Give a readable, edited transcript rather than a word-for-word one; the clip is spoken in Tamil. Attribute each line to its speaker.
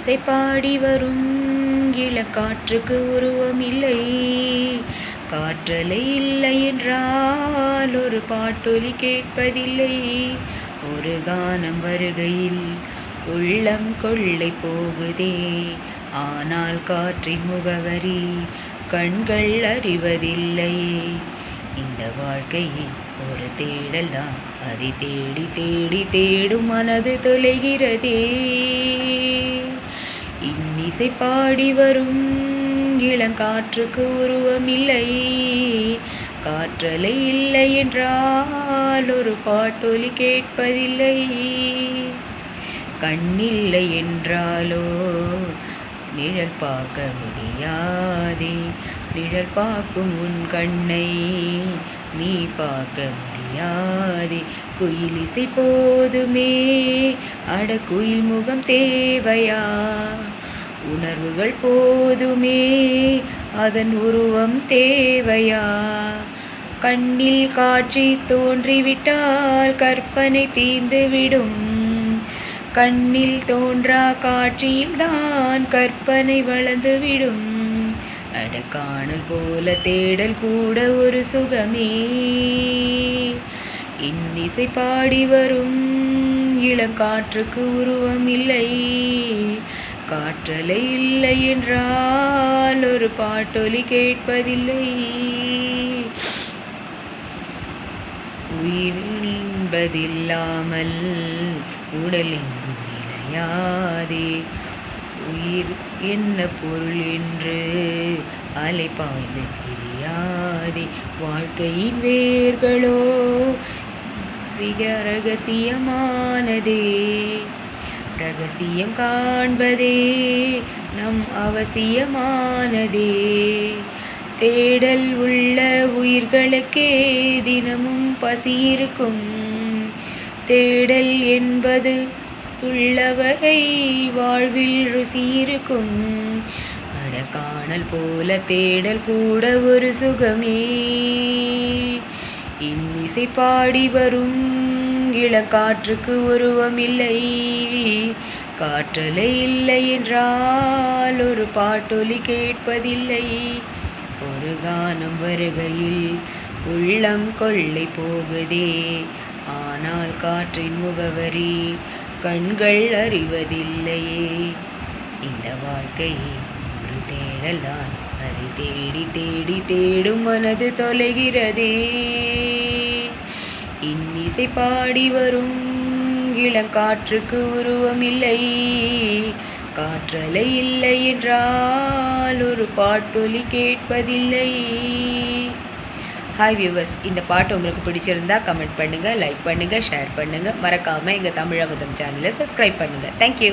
Speaker 1: இன்னிசை பாடி வரும் இளக்காற்றுக்கு உருவமில்லை. காற்றலை இல்லை என்றால் ஒரு பாட்டொலி கேட்பதில்லை. ஒரு கானம் வருகையில் உள்ளம் கொள்ளை போகுதே. ஆனால் காற்றின் முகவரி கண்கள் அறிவதில்லையே. இந்த வாழ்க்கையை ஒரு தேடல் தான், அதை தேடி தேடி தேடும் மனது தொலைகிறதே. இன்னிசை பாடி வரும் இளங்காற்றுக்கு உருவமில்லை. காற்றலை இல்லை என்றால் ஒரு பாட்டொலி கேட்பதில்லை. கண்ணில்லை என்றாலோ நிழல் பார்க்க முடியாதே. நிழல் பார்க்கும் உன் கண்ணை நீ பார்க்க முடியாதே. குயில் இசை போதுமே, அட குயில் முகம் தேவையா? உணர்வுகள் போதுமே, அதன் உருவம் தேவையா? கண்ணில் காட்சி தோன்றிவிட்டால் கற்பனை தீர்ந்துவிடும். கண்ணில் தோன்றா காட்சியில்தான் கற்பனை வளர்ந்துவிடும். அட காணல் போல தேடல் கூட ஒரு சுகமே. இன்னிசை பாடி வரும் இளங்காற்றுக்கு உருவமில்லை. காற்றலை இல்லை என்றால் ஒரு பாட்டொலி கேட்பதில்லை. உயிர் என்பதில்லாமல் உடல் எங்கும் நிலையாதே. உயிர் என்ன பொருள் என்று அலைபாய்ந்து தெரியாதே. வாழ்க்கையின் வேர்களோ மிக ரகசியமானதே. ரகசியம் காண்பதே நம் அவசியமானதே. தேடல் உள்ள உயிர்களுக்கே தினமும் பசி இருக்கும். தேடல் என்பது உள்ளவரை வாழ்வில் ருசி இருக்கும். அட காணல் போல தேடல் கூட ஒரு சுகமே. இன்னிசை பாடி வரும் இளங்காற்றுக்கு உருவமில்லை. காற்றலை இல்லை என்றால் ஒரு பாட்டொலி கேட்பதில்லை. ஒரு கானம் வருகையில் உள்ளம் கொள்ளை போகுதே. ஆனால் காற்றின் முகவரி கண்கள் அறிவதில்லையே. இந்த வாழ்க்கை ஒரு தேடல் தான், அதை தேடி தேடி தேடும் மனது தொலைகிறதே. இன்னிசை பாடி வரும் இளங்காற்றுக்கு உருவமில்லை. காற்றலை இல்லை என்றால் ஒரு பாட்டொலி கேட்பதில்லை. ஹாய் வியூவர்ஸ், இந்த பாட்டு உங்களுக்கு பிடிச்சிருந்தா கமெண்ட் பண்ணுங்கள், லைக் பண்ணுங்கள், ஷேர் பண்ணுங்கள். மறக்காமல் எங்கள் தமிழ் அமுதம் சேனலை சப்ஸ்கிரைப் பண்ணுங்கள். தேங்க்யூ.